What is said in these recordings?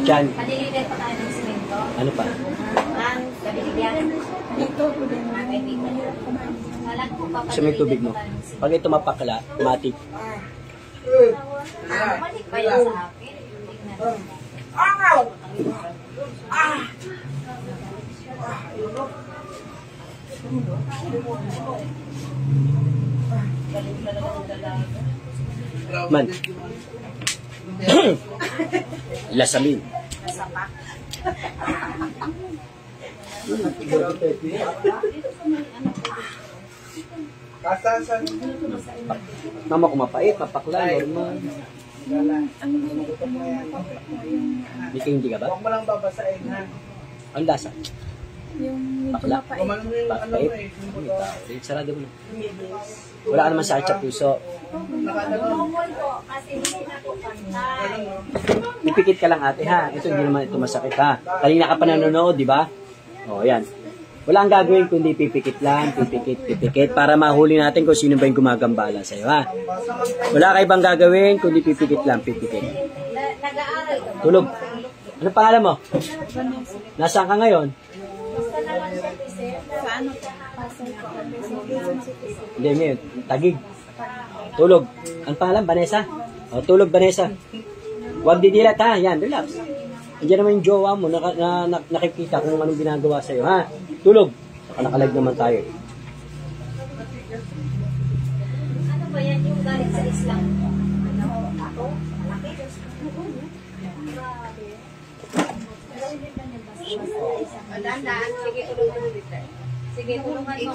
Diyan. Palilitin pa tayo ng simento. Ano pa? Ang kabiligyan. Dito po din. Walang po pa Gusto mo yung tubig mo? Pag ito mapakla, matik. Balik ba yan sa akin? Tingnan. Man. Lasamin. Mama ko mapait, mapakla, normal. Hindi ka ba? Huwag mo lang babasahin ha. Ang lasa. Yung medyo Bakla. mapait. Kumain mo yung ano Pait. mo eh. Sarado mo na. Wala ka naman sakit sa puso. Bumol po kasi hindi na po pantay. Ipikit ka lang ate ha. Ito hindi naman ito masakit ha. Kanina ka pa nanonood, di ba? O, yan. Wala ang gagawin kundi pipikit lang, pipikit, para mahuli natin kung sino ba yung gumagambala sa'yo ha. Wala kayo bang gagawin kundi pipikit lang, pipikit. Nag-aaral ka ba? Tulog. Ano pangalan mo? Nasaan ka ngayon? Basta naman siya kasi Sa ano po? Pasay po. Quezon City. Hindi, ngayon. Tagig. Tulog. Ang pangalan, Vanessa? O, tulog, Vanessa. Huwag didilat ha. Yan, relax. Andiyan naman yung jowa mo, nakikita kung anong ginagawa sa'yo, ha? Tulog. Saka nakalag naman tayo. ano ba yan yung galing sa Islam? Ano? Ako? Malaki? Grabe. Madandaan. Sige, tulungan mo dito. Sige, tulungan mo.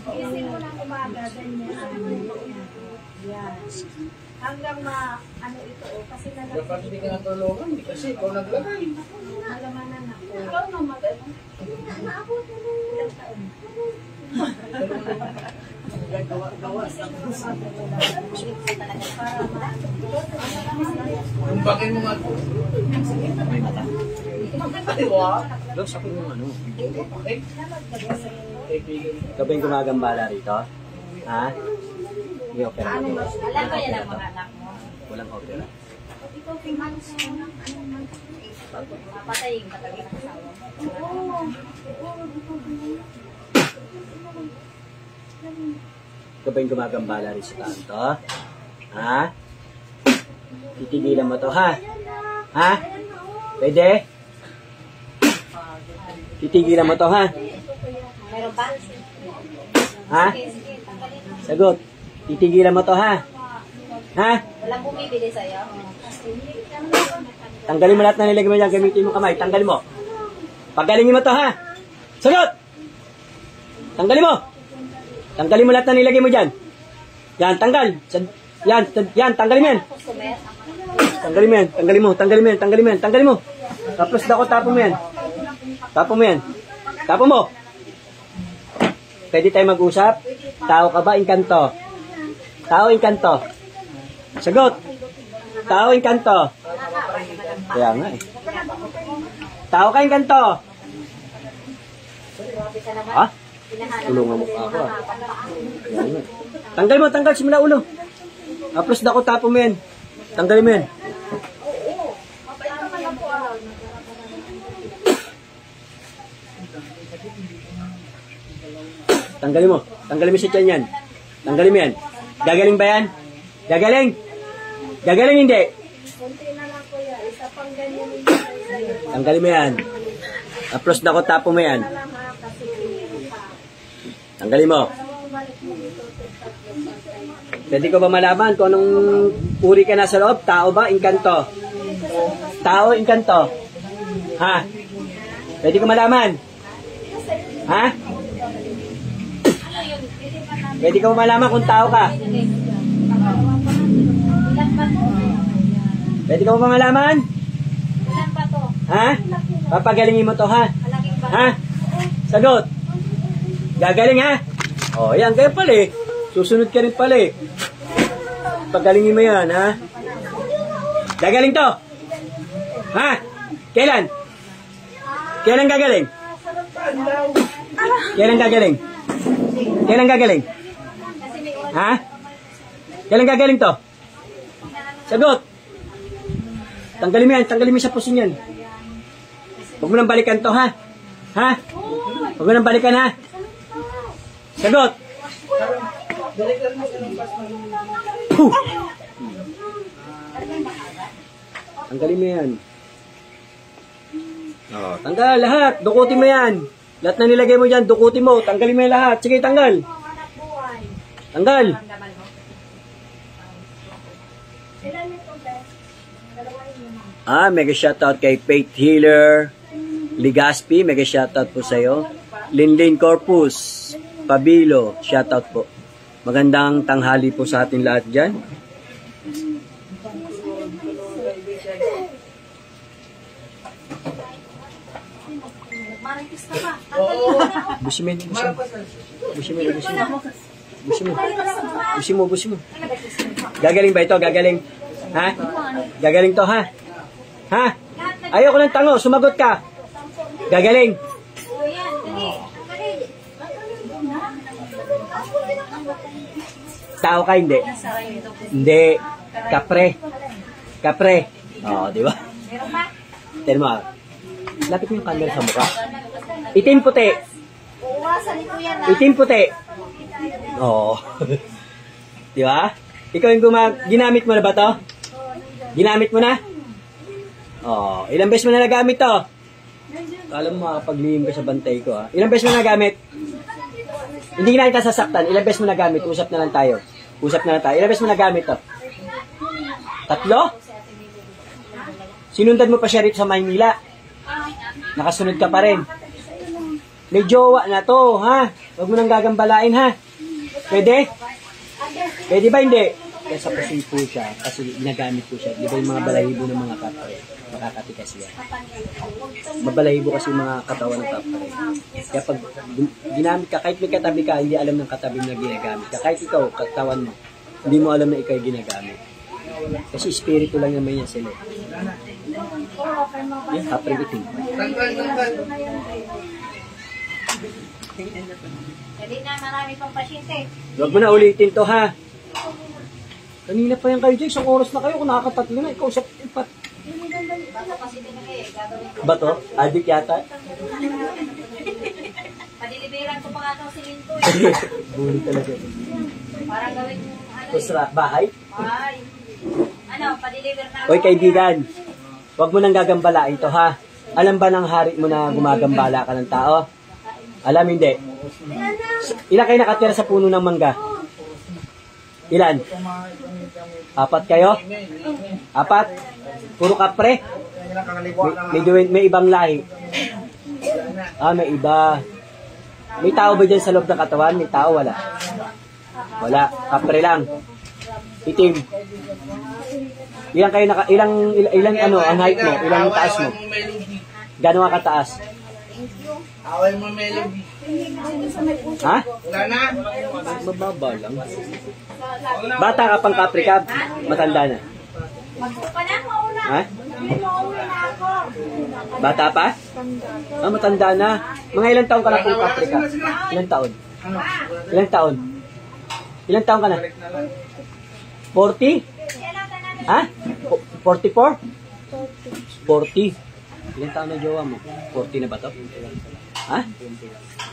Isin mo ng umaga, ganyan. Yan. Hanggang ano ito, kasi Dapat hindi ka natulungan, hindi kasi ikaw naglagay. alamanan ako. Ikaw na mag-ano? Ako, ilang taon. Kumpakin mo nga po. Dok, sabi mo ano? Okay? Ikaw ba yung gumagambala rito? Ha? May opera Ano, dito. alam ba yan ang mga anak mo? Walang opera. Ikaw, pimanos mo ng anong month? Mapatayin ka talaga ng asawa mo. Ikaw ba yung gumagambala rin sa kanto? Ha? Titigilan mo to, ha? Ha? Pwede? Titigilan mo to, ha? Meron ba? Ha? Sagot. Titigilan mo to, ha? Ha? Walang bumibili sa'yo? Tanggalin mo lahat na nilagay mo dyan. Gamitin mo kamay. Tanggalin mo. Pagalingin mo to, ha? Sagot! Tanggalin mo! Tanggalin mo lahat na nilagay mo dyan. Yan, tanggal. Yan, tanggalin mo yan. Customer? Tanggalin mo yan. Tanggalin mo. Tanggalin mo yan. Tanggalin mo yan. Tanggalin mo. Tapos dako, tapo mo yan. Tapo mo yan. Tapo mo. Pwede tayo mag-usap? Tao ka ba? Inkanto. Tao, inkanto. Sagot. Tao, inkanto. Kaya nga eh. Tao ka, inkanto. Ha? Tulungan mo pa ako ah. Kaya nga. Tanggal mo, tanggal. Simula ulo. Tapos dako, tapo mo yan. Tanggalin mo yan. Tanggalin mo. Tanggalin mo sa tiyan yan. Tanggalin mo yan. Gagaling ba yan? Gagaling? Gagaling hindi? Tanggalin mo yan. Tapos dako, tapo mo yan. Tanggalin mo. Pwede ko ba malaman kung anong uri ka nasa loob? Tao ba? Inkanto? Tao, inkanto? Ha? Pwede ko malaman? Ha? Pwede ko ba malaman kung tao ka? Ilan ba to? Pwede ko ba malaman? Ilan ba to? Ha? Papagalingin mo to, ha? Malaking ba? Ha? Sagot. Gagaling, ha? O, yan. Kaya pala eh. Susunod ka rin pala eh. Pagalingin mo yan, ha? Gagaling to? Ha? Kailan? Kailan gagaling? Kailan gagaling? Kailan gagaling? Ha? Kailan gagaling to? Sagot. Tanggalin mo yan, tanggalin mo sa puso niyan. Huwag mo nang balikan to, ha? Ha? Huwag mo nang balikan, ha? Sagot! Puh! Tanggalin mo yan. Oh, tanggal lahat. Dukutin mo yan. Lahat na nilagay mo dyan, dukutin mo. Tanggalin mo yan lahat. Sige, tanggal. Tanggal. Mega shoutout kay Faith Healer Ligaspi. Mega shoutout po sa'yo. Linlin Corpus Pabilo. Shoutout po. Magandang tanghali po sa ating lahat dyan. Busimin. Gagaling ba ito? Gagaling. Ha? Gagaling to, ha? Ha? Ayoko ng tango. Sumagot ka. Gagaling. Tao ka, hindi? Hindi. Kapre. Kapre. Oo, di ba? Tignan mo. Lapit mo yung camera sa mukha. Itim puti. Itim puti. Oo. Di ba? Ikaw yung ginamit mo na ba to? Ginamit mo na? Oo. Ilang beses mo na nagamit to? Kala mo makapaglihim ka sa bantay ko, ha? Ilang beses mo na nagamit? Hindi na kita sasaktan. Ilang beses mo nagamit? Usap na lang tayo. Usap na lang tayo. Ilang beses mo nagamit to? 3? Sinundan mo pa siya rito sa Maynila. Nakasunod ka pa rin. May jowa na to, ha? Huwag mo nang gagambalain, ha? Pwede? Pwede ba hindi? Kaya kasi po siya, kasi ginagamit po siya. Di ba yung mga balahibo ng mga kapre? Makakatikas yan. Mabalahibo kasi yung mga katawan ng kapre. Kaya pag ginamit ka, kahit may katabi ka, hindi alam ng katabi na ginagamit ka. Kahit ikaw, katawan mo, hindi mo alam na ikaw yung ginagamit. Kasi espiritu lang naman yan sila. Yung kapre itim. Hindi na marami pang pasyente. Huwag mo na ulitin to, ha? Kanina pa yan kayo dyan, isang oras na kayo, kung nakakatatlo na, ikaw sa ipat. Bato? Adik yata? Padiliberan ko pa nga itong silinto. Buli talaga. Parang gawin mo, Kusra, bahay? ay. Ano, padiliber na. Hoy kaibigan, huwag mo nang gagambalain to, ha? Alam ba ng hari mo na gumagambala ka ng tao? Alam, hindi. Ilan kayo nakatira sa puno ng mangga? Ilan? 4 kayo? 4? Puro kapre? May ibang lahi. May iba. May tao ba dyan sa loob ng katawan? May tao, wala. Wala. Kapre lang. Itim. Ilang kayo ilang ano ang height mo? Ilang taas mo? Gano'n ka kataas? Away mo, Melody. Ha? Wala na. Mababa lang. Bata ka pang kapre ka, matanda na. Magpupa na ako una. Ha? Mauwi na ako. Bata pa? Matanda na. Mga ilang taon ka na pang kapre ka? Ilang taon? Ilang taon? Ilang taon ka na? 40? Ha? 44? 40. Ilang taon na jowa mo? 40 na ba to? Ha?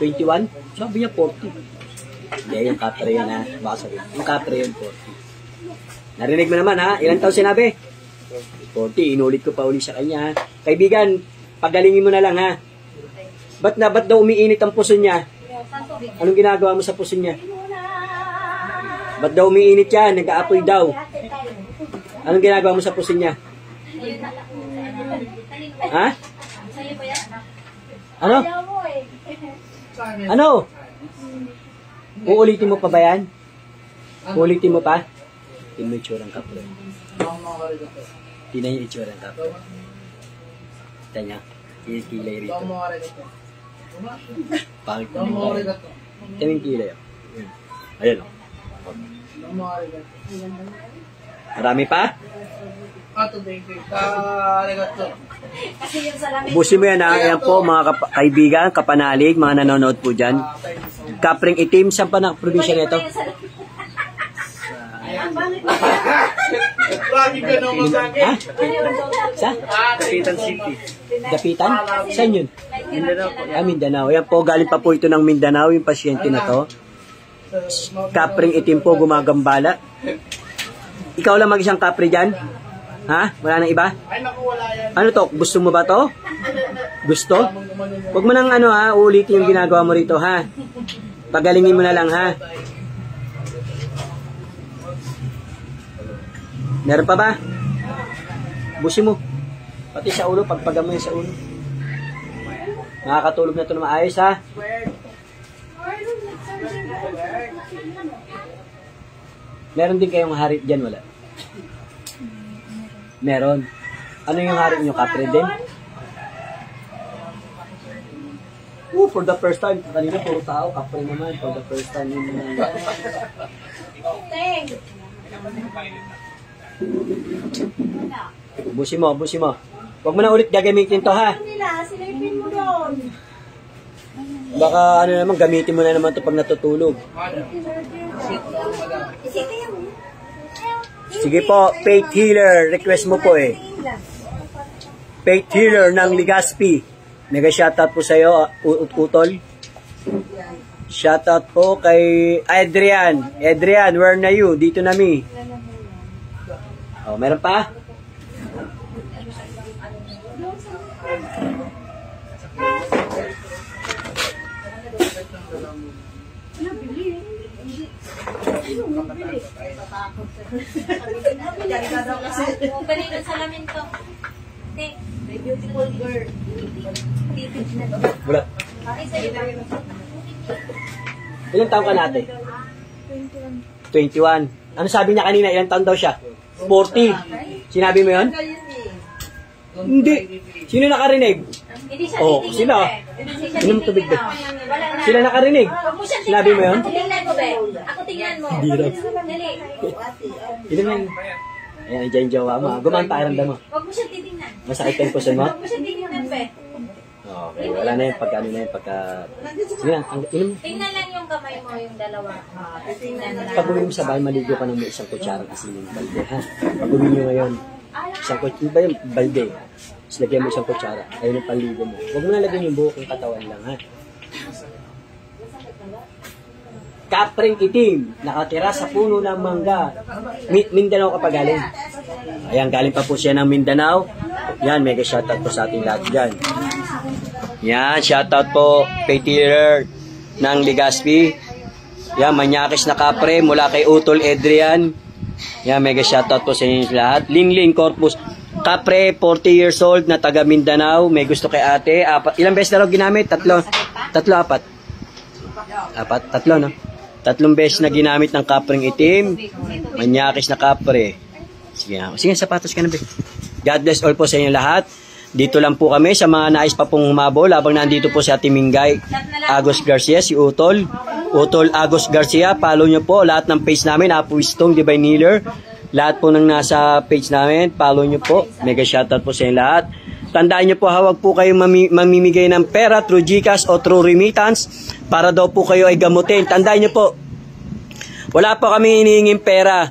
21? Sabi niya 40. Hindi, yung kapre yan, ha? Baka sabi. Yung kapre yan, 40. Narinig mo naman, ha? Ilang taon sinabi? 40. Inulit ko pa uli sa kanya, ha? Kaibigan, pagalingin mo na lang, ha? Ba't daw umiinit ang puso niya? Anong ginagawa mo sa puso niya? Ba't daw umiinit yan? Nag-aapoy daw. Anong ginagawa mo sa puso niya? Ha? Ano? Ano? Uulitin mo pa ba yan? Uulitin mo pa? Tingnan mo yung itsura ng kapre. Tingnan yung itsura ng kapre. Tingnan niya. Kilay rito. Pangit na kilay. Tingnan yung kilay. Ayan o. Marami pa? Kasi yung salamin. Ubusin mo yan, ha? Ayan po, mga kaibigan, kapanalig, mga nanonood po dyan. Kapring itim, saan pa na probinsya nito? Ang bangit. Lagi ka naman sa akin. Ha? Sa? Dapitan City. Dapitan? Saan yun? Mindanao po. Mindanao. Yan po, galing pa po ito ng Mindanao, yung pasyente na to. Kapring itim po, gumagambala. Ikaw lang mag-isang kapre dyan? Ha? Wala nang iba? Ay, naku, wala yan. Ano to? Gusto mo ba to? Gusto? Huwag mo nang ano ha, ulitin yung ginagawa mo rito ha. Pagalingin mo na lang ha. Meron pa ba? Busin mo. Pati sa ulo, pagpagam mo yun sa ulo. Nakakatulog na ito na maayos ha. Meron din kayong harit dyan, wala? Meron. Ano yung harit nyo? Kapre din? For the first time. Kanina puro tao, kapre naman. For the first time yun naman. Busi mo, busi mo. Huwag mo na ulit gagamitin to ha. Nila, silipin mo doon. Baka ano naman, gamitin mo na naman to pag natutulog. Sige po, Faith Healer. Request mo po eh. Faith Healer ng Legazpi. Mega shoutout po sa'yo, Utol. Shoutout po kay Adrian. Adrian, where na you? Dito na mi. Oh, meron pa? Balik sa salamin to. May beautiful girl. Wala. Ay, sa'yo ba? Ilang taon ka natin? 21. 21. Ano sabi niya kanina? Ilang taon daw siya? 40. Sinabi mo yun? Hindi. Sino nakarinig? Hindi siya Oh, titingin, sila. be. Hindi siya Inom titingin, tubig, be. oh. Wala na. Sila nakarinig? Huwag mo siya Sinabi mo yun? Ako tingnan mo, be. Ako tingnan mo. Hindi raw. Dali. Ilan lang? Ayan, dyan yung jowa mo. Gumanta ka ramdam mo. Huwag mo siya titingnan. Masakit yung puso mo? Huwag mo siya titingnan, be. Okay, wala na yung pagka, ano na yung pagka... Sige na, inom. Tingnan lang yung kamay mo, yung dalawa. Tingnan lang. Pag uwi mo sa bahay, maligo ka ng may isang kutsarang asin ng balde, ha? Pag uwi nyo ngayon, isang kutsara, ba yung balde? Tapos lagyan mo isang kutsara, ayun yung panligo mo. Huwag mo na lagyan yung buhok yung katawan lang, ha? Kapring itim, nakatira sa puno ng mangga. Mindanao ka pa galing. Ayan, galing pa po siya ng Mindanao. Yan, mega shoutout po sa ating lahat dyan. Yan, shoutout po Faith Healer ng Legazpi. Yan, manyakis na kapre mula kay Utol Adrian. Yan, mega shoutout po sa inyo lahat. Lingling Corpus. Kapre, 40 years old na taga Mindanao. May gusto kay ate. Ilang beses na raw ginamit? Tatlo, apat. Tatlo, no? 3 beses na ginamit ng kapring itim. Manyakis na kapre. Sige, sapatos ka na, be. God bless all po sa inyo lahat. Dito lang po kami sa mga nais pa pong humabol habang nandito po si Ate Mingay Agos Garcia, si Utol Agos Garcia. Follow nyo po lahat ng page namin, Apo Wistong Divine Healer. Lahat po ng nasa page namin, follow nyo po. Mega shoutout po sa inyo lahat. Tandaan nyo po, hawag po kayong mamimigay ng pera through GCash o through remittance para daw po kayo ay gamutin. Tandaan nyo po, wala po kami hinihinging pera.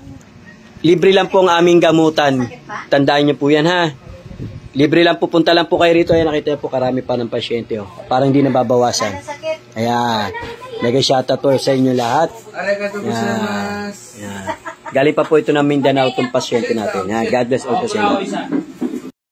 Libre lang po ang aming gamutan. Tandaan nyo po yan, ha? Libre lang po, punta lang po kayo rito. Ayan, nakita po, karami pa ng pasyente. Oh. Parang hindi nababawasan. Ayan. Mega shoutout po sa inyo lahat. Ayan. Galing pa po ito ng Mindanao itong pasyente natin. God bless all po sa inyo.